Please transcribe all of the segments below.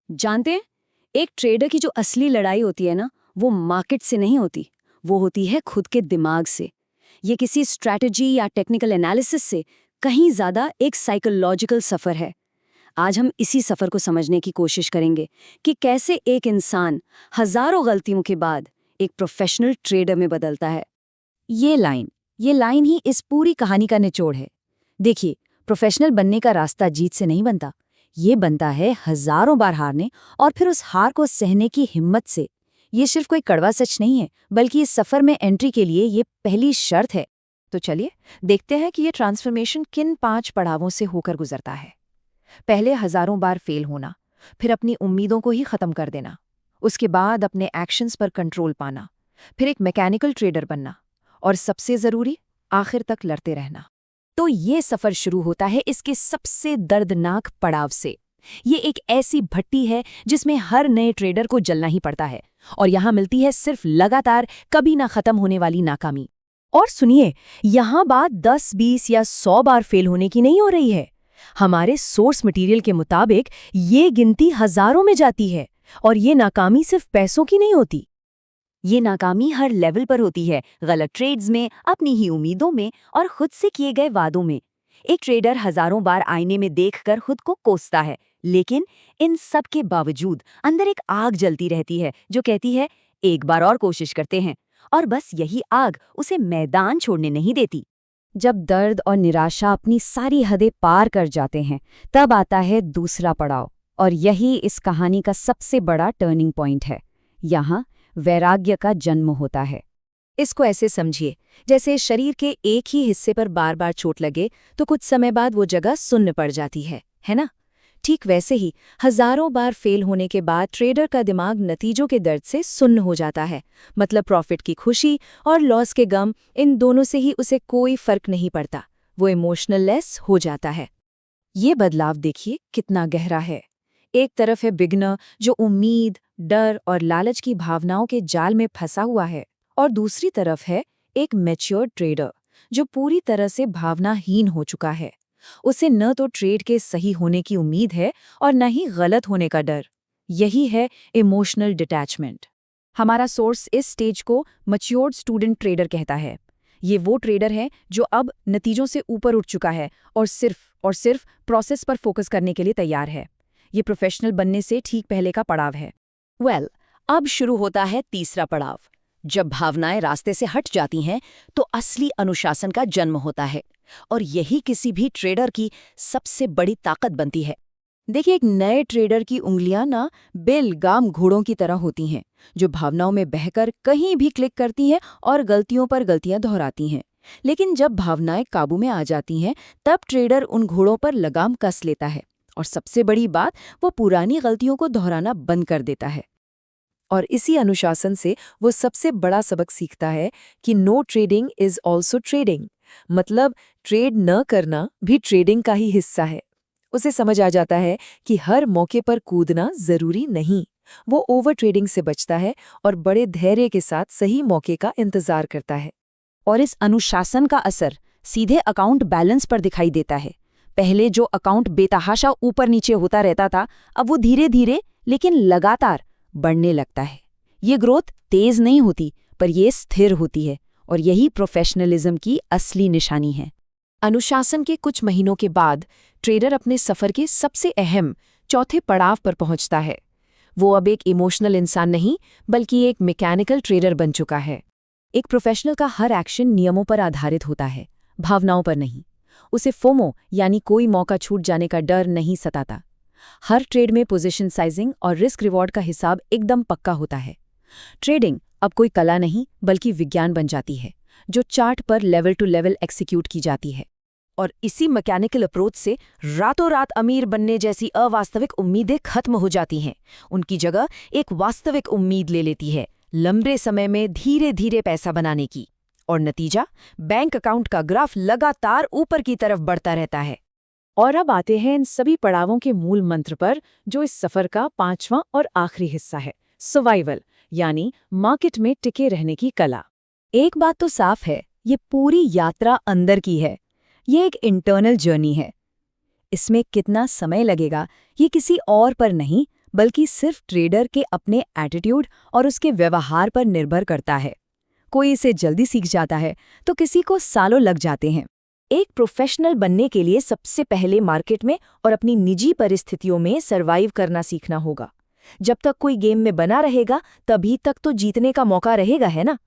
जानते हैं, एक ट्रेडर की जो असली लड़ाई होती है ना, वो मार्केट से नहीं होती, वो होती है खुद के दिमाग से। ये किसी स्ट्रैटेजी या टेक्निकल एनालिसिस से कहीं ज्यादा एक साइकोलॉजिकल सफर है। आज हम इसी सफर को समझने की कोशिश करेंगे कि कैसे एक इंसान हजारों गलतियों के बाद एक प्रोफेशनल ट्रेडर में बदलता है। ये लाइन ही इस पूरी कहानी का निचोड़ है। देखिए, प्रोफेशनल बनने का रास्ता जीत से नहीं बनता, ये बनता है हजारों बार हारने और फिर उस हार को सहने की हिम्मत से। ये सिर्फ कोई कड़वा सच नहीं है, बल्कि इस सफर में एंट्री के लिए ये पहली शर्त है। तो चलिए देखते हैं कि ये ट्रांसफॉर्मेशन किन 5 पड़ावों से होकर गुजरता है। पहले हजारों बार फेल होना, फिर अपनी उम्मीदों को ही खत्म कर देना, उसके बाद अपने एक्शंस पर कंट्रोल पाना, फिर एक मैकेनिकल ट्रेडर बनना और सबसे जरूरी आखिर तक लड़ते रहना। तो ये सफर शुरू होता है इसके सबसे दर्दनाक पड़ाव से। ये एक ऐसी भट्टी है जिसमें हर नए ट्रेडर को जलना ही पड़ता है, और यहाँ मिलती है सिर्फ लगातार कभी ना खत्म होने वाली नाकामी। और सुनिए, यहाँ बात 10, 20 या 100 बार फेल होने की नहीं हो रही है। हमारे सोर्स मटेरियल के मुताबिक ये गिनती हजारों में जाती है, और ये नाकामी सिर्फ पैसों की नहीं होती। ये नाकामी हर लेवल पर होती है, गलत ट्रेड्स में, अपनी ही उम्मीदों में और खुद से किए गए वादों में। एक ट्रेडर हजारों बार आईने में देखकर खुद को कोसता है, लेकिन इन सब के बावजूद अंदर एक आग जलती रहती है जो कहती है, एक बार और कोशिश करते हैं। और बस यही आग उसे मैदान छोड़ने नहीं देती। जब दर्द और निराशा अपनी सारी हदें पार कर जाते हैं, तब आता है दूसरा पड़ाव, और यही इस कहानी का सबसे बड़ा टर्निंग पॉइंट है। यहाँ वैराग्य का जन्म होता है। इसको ऐसे समझिए, जैसे शरीर के एक ही हिस्से पर बार बार चोट लगे तो कुछ समय बाद वो जगह सुन्न पड़ जाती है ना? ठीक वैसे ही हजारों बार फेल होने के बाद ट्रेडर का दिमाग नतीजों के दर्द से सुन्न हो जाता है। मतलब प्रॉफिट की खुशी और लॉस के गम, इन दोनों से ही उसे कोई फर्क नहीं पड़ता। वो इमोशनल लेस हो जाता है। ये बदलाव देखिए कितना गहरा है। एक तरफ है बिगनर जो उम्मीद, डर और लालच की भावनाओं के जाल में फंसा हुआ है, और दूसरी तरफ है एक मैच्योर ट्रेडर जो पूरी तरह से भावनाहीन हो चुका है। उसे न तो ट्रेड के सही होने की उम्मीद है और न ही गलत होने का डर। यही है इमोशनल डिटैचमेंट। हमारा सोर्स इस स्टेज को मैच्योर्ड स्टूडेंट ट्रेडर कहता है। ये वो ट्रेडर है जो अब नतीजों से ऊपर उठ चुका है और सिर्फ प्रोसेस पर फोकस करने के लिए तैयार है। ये प्रोफेशनल बनने से ठीक पहले का पड़ाव है। अब शुरू होता है तीसरा पड़ाव। जब भावनाएं रास्ते से हट जाती हैं तो असली अनुशासन का जन्म होता है, और यही किसी भी ट्रेडर की सबसे बड़ी ताकत बनती है। देखिए, एक नए ट्रेडर की उंगलियां ना बेलगाम घोड़ों की तरह होती हैं, जो भावनाओं में बहकर कहीं भी क्लिक करती हैं और गलतियों पर गलतियां दोहराती हैं। लेकिन जब भावनाएं काबू में आ जाती हैं, तब ट्रेडर उन घोड़ों पर लगाम कस लेता है, और सबसे बड़ी बात, वो पुरानी गलतियों को दोहराना बंद कर देता है। और इसी अनुशासन से वो सबसे बड़ा सबक सीखता है कि no trading is also trading. मतलब ट्रेड न करना भी ट्रेडिंग का ही हिस्सा है। उसे समझ आ जाता है कि हर मौके पर कूदना जरूरी नहीं। वो ओवर ट्रेडिंग से बचता है और बड़े धैर्य के साथ सही मौके का इंतजार करता है। और इस अनुशासन का असर सीधे अकाउंट बैलेंस पर दिखाई देता है। पहले जो अकाउंट बेतहाशा ऊपर नीचे होता रहता था, अब वो धीरे धीरे लेकिन लगातार बढ़ने लगता है। ये ग्रोथ तेज नहीं होती, पर ये स्थिर होती है, और यही प्रोफेशनलिज्म की असली निशानी है। अनुशासन के कुछ महीनों के बाद ट्रेडर अपने सफर के सबसे अहम चौथे पड़ाव पर पहुंचता है। वो अब एक इमोशनल इंसान नहीं, बल्कि एक मैकेनिकल ट्रेडर बन चुका है। एक प्रोफेशनल का हर एक्शन नियमों पर आधारित होता है, भावनाओं पर नहीं। उसे फोमो यानी कोई मौका छूट जाने का डर नहीं सताता। हर ट्रेड में पोजीशन साइजिंग और रिस्क रिवॉर्ड का हिसाब एकदम पक्का होता है। ट्रेडिंग अब कोई कला नहीं, बल्कि विज्ञान बन जाती है, जो चार्ट पर लेवल टू लेवल एक्सिक्यूट की जाती है। और इसी मैकेनिकल अप्रोच से रातों रात अमीर बनने जैसी अवास्तविक उम्मीदें खत्म हो जाती हैं। उनकी जगह एक वास्तविक उम्मीद ले लेती है, लंबे समय में धीरे धीरे पैसा बनाने की। और नतीजा, बैंक अकाउंट का ग्राफ लगातार ऊपर की तरफ बढ़ता रहता है। और अब आते हैं इन सभी पड़ावों के मूल मंत्र पर, जो इस सफर का 5वां और आखिरी हिस्सा है, सर्वाइवल, यानी मार्केट में टिके रहने की कला। एक बात तो साफ है, ये पूरी यात्रा अंदर की है। ये एक इंटरनल जर्नी है। इसमें कितना समय लगेगा, ये किसी और पर नहीं, बल्कि सिर्फ ट्रेडर के अपने एटीट्यूड और उसके व्यवहार पर निर्भर करता है। कोई इसे जल्दी सीख जाता है तो किसी को सालों लग जाते हैं। एक प्रोफेशनल बनने के लिए सबसे पहले मार्केट में और अपनी निजी परिस्थितियों में सर्वाइव करना सीखना होगा। जब तक कोई गेम में बना रहेगा तभी तक तो जीतने का मौका रहेगा, है ना?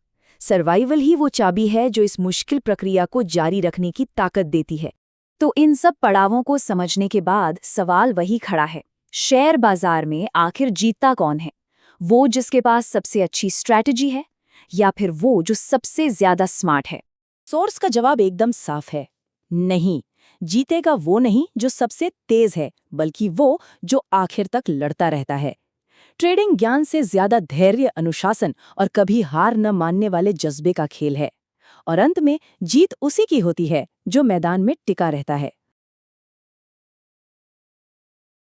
सर्वाइवल ही वो चाबी है जो इस मुश्किल प्रक्रिया को जारी रखने की ताकत देती है। तो इन सब पड़ावों को समझने के बाद सवाल वही खड़ा है, शेयर बाजार में आखिर जीतता कौन है? वो जिसके पास सबसे अच्छी स्ट्रैटेजी है या फिर वो जो सबसे ज्यादा स्मार्ट है? सोर्स का जवाब एकदम साफ है, नहीं। जीतेगा वो नहीं जो सबसे तेज है, बल्कि वो जो आखिर तक लड़ता रहता है। ट्रेडिंग ज्ञान से ज्यादा धैर्य, अनुशासन और कभी हार न मानने वाले जज्बे का खेल है। और अंत में जीत उसी की होती है जो मैदान में टिका रहता है।